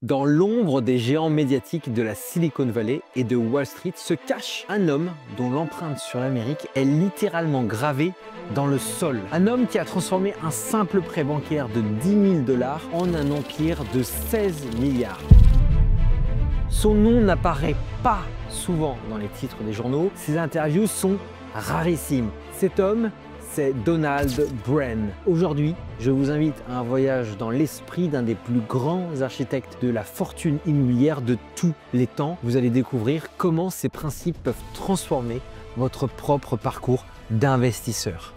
Dans l'ombre des géants médiatiques de la Silicon Valley et de Wall Street se cache un homme dont l'empreinte sur l'Amérique est littéralement gravée dans le sol. Un homme qui a transformé un simple prêt bancaire de 10 000 $ en un empire de 16 milliards. Son nom n'apparaît pas souvent dans les titres des journaux, ses interviews sont rarissimes. Cet homme, c'est Donald Bren. Aujourd'hui, je vous invite à un voyage dans l'esprit d'un des plus grands architectes de la fortune immobilière de tous les temps. Vous allez découvrir comment ces principes peuvent transformer votre propre parcours d'investisseur.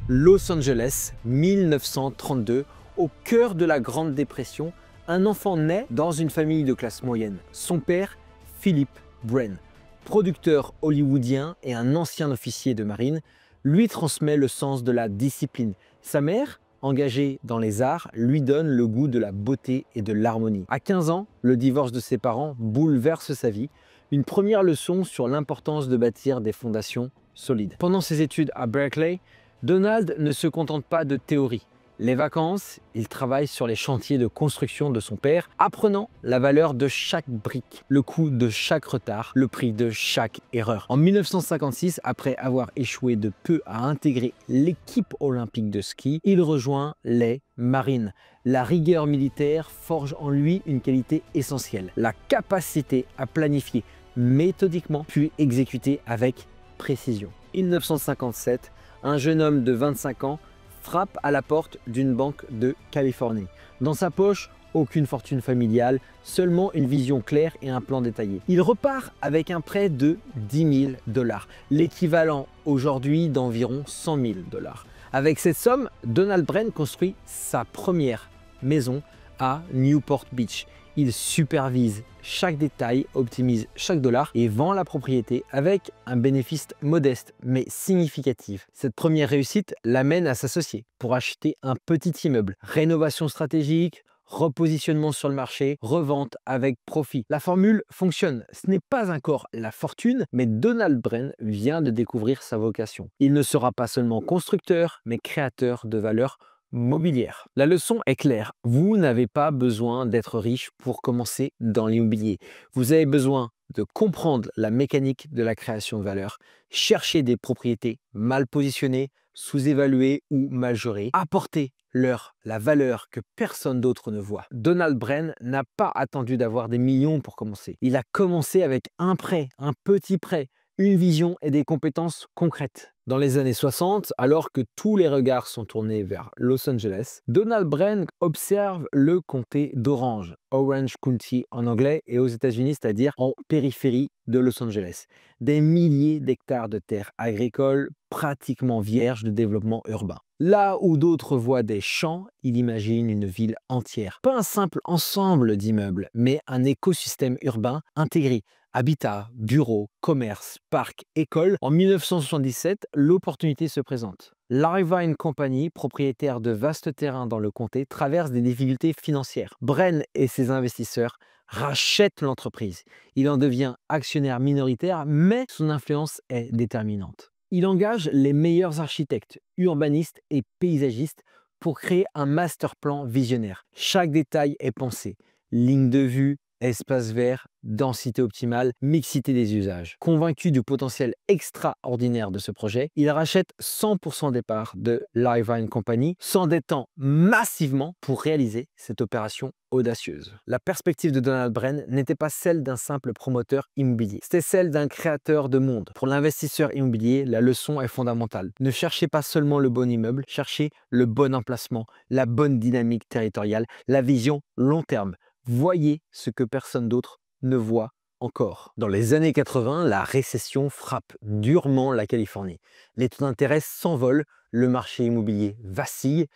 Los Angeles, 1932, au cœur de la Grande Dépression, un enfant naît dans une famille de classe moyenne. Son père, Philip Bren, producteur hollywoodien et un ancien officier de marine, lui transmet le sens de la discipline. Sa mère, engagée dans les arts, lui donne le goût de la beauté et de l'harmonie. À 15 ans, le divorce de ses parents bouleverse sa vie. Une première leçon sur l'importance de bâtir des fondations solides. Pendant ses études à Berkeley, Donald ne se contente pas de théorie. Les vacances, il travaille sur les chantiers de construction de son père, apprenant la valeur de chaque brique, le coût de chaque retard, le prix de chaque erreur. En 1956, après avoir échoué de peu à intégrer l'équipe olympique de ski, il rejoint les Marines. La rigueur militaire forge en lui une qualité essentielle, la capacité à planifier méthodiquement puis exécuter avec précision. 1957, un jeune homme de 25 ans frappe à la porte d'une banque de Californie. Dans sa poche, aucune fortune familiale, seulement une vision claire et un plan détaillé. Il repart avec un prêt de 10 000 $, l'équivalent aujourd'hui d'environ 100 000 $. Avec cette somme, Donald Bren construit sa première maison à Newport Beach. Il supervise chaque détail, optimise chaque dollar et vend la propriété avec un bénéfice modeste mais significatif. Cette première réussite l'amène à s'associer pour acheter un petit immeuble. Rénovation stratégique, repositionnement sur le marché, revente avec profit. La formule fonctionne. Ce n'est pas encore la fortune, mais Donald Bren vient de découvrir sa vocation. Il ne sera pas seulement constructeur, mais créateur de valeur mobilière. La leçon est claire, vous n'avez pas besoin d'être riche pour commencer dans l'immobilier. Vous avez besoin de comprendre la mécanique de la création de valeur, chercher des propriétés mal positionnées, sous-évaluées ou mal gérées, apporter leur la valeur que personne d'autre ne voit. Donald Bren n'a pas attendu d'avoir des millions pour commencer. Il a commencé avec un prêt, un petit prêt, une vision et des compétences concrètes. Dans les années 60, alors que tous les regards sont tournés vers Los Angeles, Donald Bren observe le comté d'Orange, Orange County en anglais, et aux États-Unis, c'est-à-dire en périphérie de Los Angeles. Des milliers d'hectares de terres agricoles pratiquement vierges de développement urbain. Là où d'autres voient des champs, il imagine une ville entière. Pas un simple ensemble d'immeubles, mais un écosystème urbain intégré. Habitat, bureaux, commerce, parcs, écoles. En 1977, l'opportunité se présente. L'Irvine Company, propriétaire de vastes terrains dans le comté, traverse des difficultés financières. Bren et ses investisseurs rachètent l'entreprise. Il en devient actionnaire minoritaire, mais son influence est déterminante. Il engage les meilleurs architectes, urbanistes et paysagistes pour créer un master plan visionnaire. Chaque détail est pensé. Ligne de vue, espace vert, densité optimale, mixité des usages. Convaincu du potentiel extraordinaire de ce projet, il rachète 100% des parts de l'Irvine Company, s'endettant massivement pour réaliser cette opération audacieuse. La perspective de Donald Bren n'était pas celle d'un simple promoteur immobilier, c'était celle d'un créateur de monde. Pour l'investisseur immobilier, la leçon est fondamentale. Ne cherchez pas seulement le bon immeuble, cherchez le bon emplacement, la bonne dynamique territoriale, la vision long terme. Voyez ce que personne d'autre ne voit encore. Dans les années 80, la récession frappe durement la Californie. Les taux d'intérêt s'envolent, le marché immobilier vacille.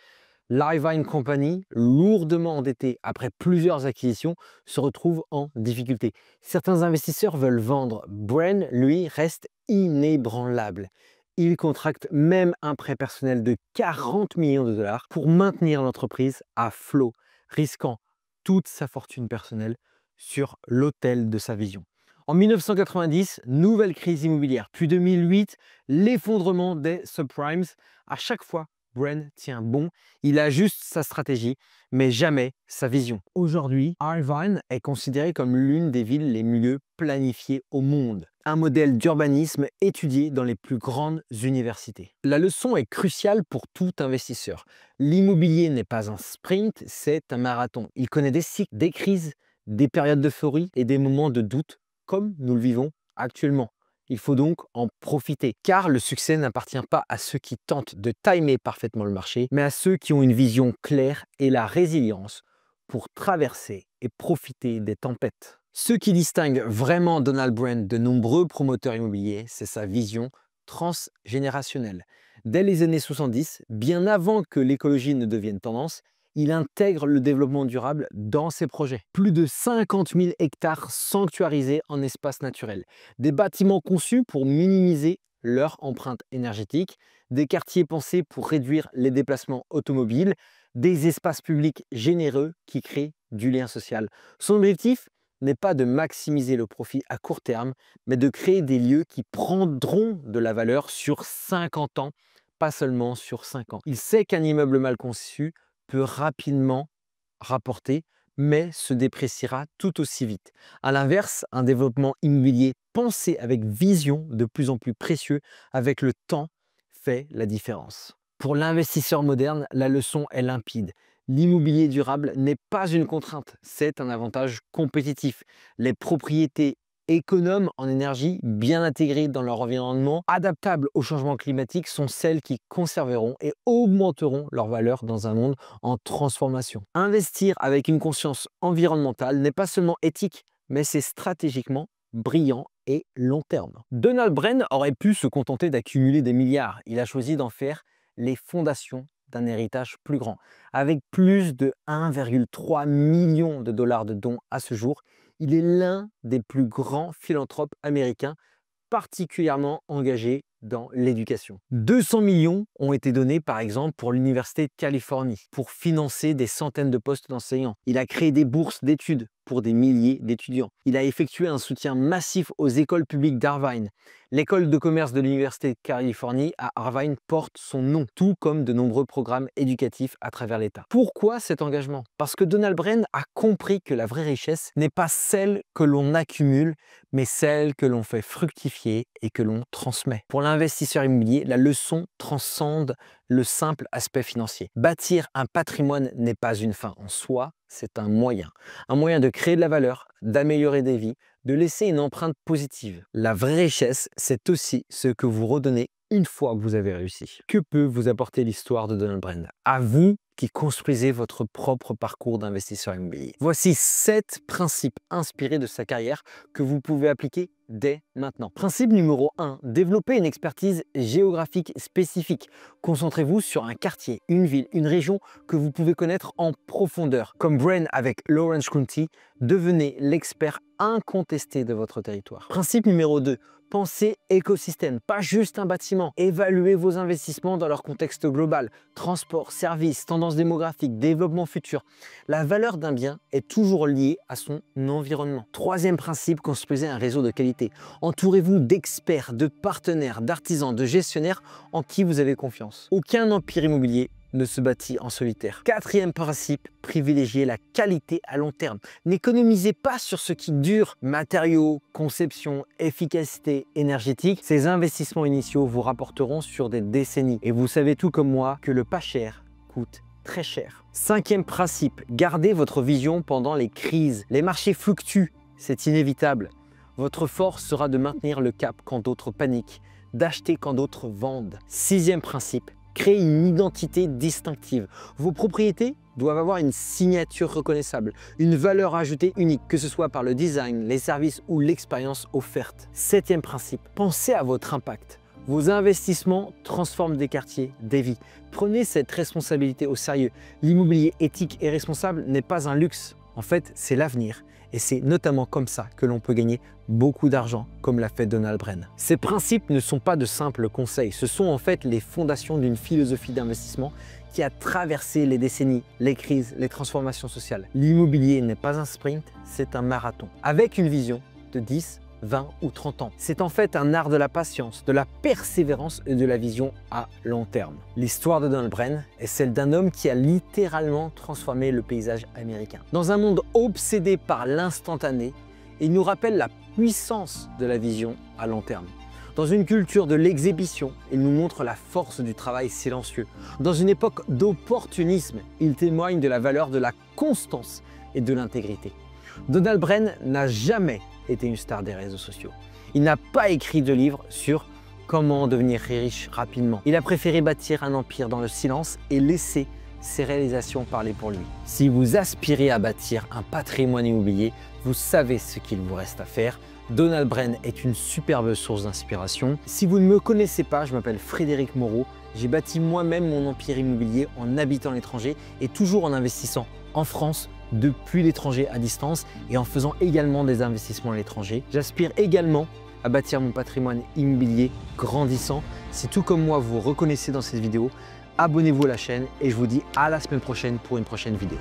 L'Irvine Company, lourdement endetté après plusieurs acquisitions, se retrouve en difficulté. Certains investisseurs veulent vendre. Bren, lui, reste inébranlable. Il contracte même un prêt personnel de 40 millions de dollars pour maintenir l'entreprise à flot, risquant toute sa fortune personnelle sur l'autel de sa vision. En 1990, nouvelle crise immobilière, puis 2008, l'effondrement des subprimes. À chaque fois, Bren tient bon, il ajuste sa stratégie, mais jamais sa vision. Aujourd'hui, Irvine est considérée comme l'une des villes les mieux planifiées au monde. Un modèle d'urbanisme étudié dans les plus grandes universités. La leçon est cruciale pour tout investisseur. L'immobilier n'est pas un sprint, c'est un marathon. Il connaît des cycles, des crises, des périodes d'euphorie et des moments de doute, comme nous le vivons actuellement. Il faut donc en profiter, car le succès n'appartient pas à ceux qui tentent de timer parfaitement le marché, mais à ceux qui ont une vision claire et la résilience pour traverser et profiter des tempêtes. Ce qui distingue vraiment Donald Bren de nombreux promoteurs immobiliers, c'est sa vision transgénérationnelle. Dès les années 70, bien avant que l'écologie ne devienne tendance, il intègre le développement durable dans ses projets. Plus de 50 000 hectares sanctuarisés en espace naturel. Des bâtiments conçus pour minimiser leur empreinte énergétique. Des quartiers pensés pour réduire les déplacements automobiles. Des espaces publics généreux qui créent du lien social. Son objectif n'est pas de maximiser le profit à court terme, mais de créer des lieux qui prendront de la valeur sur 50 ans, pas seulement sur 5 ans. Il sait qu'un immeuble mal conçu peut rapidement rapporter, mais se dépréciera tout aussi vite. A l'inverse, un développement immobilier pensé avec vision de plus en plus précieux avec le temps fait la différence. Pour l'investisseur moderne, la leçon est limpide. L'immobilier durable n'est pas une contrainte, c'est un avantage compétitif. Les propriétés économes en énergie, bien intégrées dans leur environnement, adaptables au changement climatique, sont celles qui conserveront et augmenteront leur valeur dans un monde en transformation. Investir avec une conscience environnementale n'est pas seulement éthique, mais c'est stratégiquement brillant et long terme. Donald Bren aurait pu se contenter d'accumuler des milliards. Il a choisi d'en faire les fondations d'un héritage plus grand. Avec plus de 1,3 million de dollars de dons à ce jour, il est l'un des plus grands philanthropes américains, particulièrement engagé dans l'éducation. 200 millions ont été donnés par exemple pour l'Université de Californie pour financer des centaines de postes d'enseignants. Il a créé des bourses d'études pour des milliers d'étudiants. Il a effectué un soutien massif aux écoles publiques d'Irvine. L'école de commerce de l'Université de Californie à Irvine porte son nom, tout comme de nombreux programmes éducatifs à travers l'État. Pourquoi cet engagement? Parce que Donald Bren a compris que la vraie richesse n'est pas celle que l'on accumule, mais celle que l'on fait fructifier et que l'on transmet. Pour l'investisseur immobilier, la leçon transcende le simple aspect financier. Bâtir un patrimoine n'est pas une fin en soi, c'est un moyen de créer de la valeur, d'améliorer des vies, de laisser une empreinte positive. La vraie richesse, c'est aussi ce que vous redonnez une fois que vous avez réussi. Que peut vous apporter l'histoire de Donald Bren? À vous qui construisez votre propre parcours d'investisseur immobilier. Voici 7 principes inspirés de sa carrière que vous pouvez appliquer dès maintenant. Principe numéro 1, développez une expertise géographique spécifique. Concentrez-vous sur un quartier, une ville, une région que vous pouvez connaître en profondeur. Comme Bren avec l'Orange County, devenez l'expert incontesté de votre territoire. Principe numéro 2, pensez écosystème, pas juste un bâtiment. Évaluez vos investissements dans leur contexte global. Transport, services, tendances démographiques, développement futur. La valeur d'un bien est toujours liée à son environnement. Troisième principe, construisez un réseau de qualité. Entourez-vous d'experts, de partenaires, d'artisans, de gestionnaires en qui vous avez confiance. Aucun empire immobilier ne se bâtit en solitaire. Quatrième principe, privilégiez la qualité à long terme. N'économisez pas sur ce qui dure. Matériaux, conception, efficacité énergétique. Ces investissements initiaux vous rapporteront sur des décennies. Et vous savez tout comme moi que le pas cher coûte très cher. Cinquième principe, gardez votre vision pendant les crises. Les marchés fluctuent, c'est inévitable. Votre force sera de maintenir le cap quand d'autres paniquent, d'acheter quand d'autres vendent. Sixième principe, créez une identité distinctive. Vos propriétés doivent avoir une signature reconnaissable, une valeur ajoutée unique, que ce soit par le design, les services ou l'expérience offerte. Septième principe, pensez à votre impact. Vos investissements transforment des quartiers, des vies. Prenez cette responsabilité au sérieux. L'immobilier éthique et responsable n'est pas un luxe. En fait, c'est l'avenir. Et c'est notamment comme ça que l'on peut gagner beaucoup d'argent, comme l'a fait Donald Bren. Ces principes ne sont pas de simples conseils, ce sont en fait les fondations d'une philosophie d'investissement qui a traversé les décennies, les crises, les transformations sociales. L'immobilier n'est pas un sprint, c'est un marathon. Avec une vision de 10, 20 ou 30 ans. C'est en fait un art de la patience, de la persévérance et de la vision à long terme. L'histoire de Donald Bren est celle d'un homme qui a littéralement transformé le paysage américain. Dans un monde obsédé par l'instantané, il nous rappelle la puissance de la vision à long terme. Dans une culture de l'exhibition, il nous montre la force du travail silencieux. Dans une époque d'opportunisme, il témoigne de la valeur de la constance et de l'intégrité. Donald Bren n'a jamais été une star des réseaux sociaux. Il n'a pas écrit de livre sur comment devenir riche rapidement. Il a préféré bâtir un empire dans le silence et laisser ses réalisations parler pour lui. Si vous aspirez à bâtir un patrimoine immobilier, vous savez ce qu'il vous reste à faire. Donald Bren est une superbe source d'inspiration. Si vous ne me connaissez pas, je m'appelle Frédéric Moreau. J'ai bâti moi-même mon empire immobilier en habitant à l'étranger et toujours en investissant en France, depuis l'étranger à distance et en faisant également des investissements à l'étranger. J'aspire également à bâtir mon patrimoine immobilier grandissant. Si tout comme moi vous reconnaissez dans cette vidéo, abonnez-vous à la chaîne et je vous dis à la semaine prochaine pour une prochaine vidéo.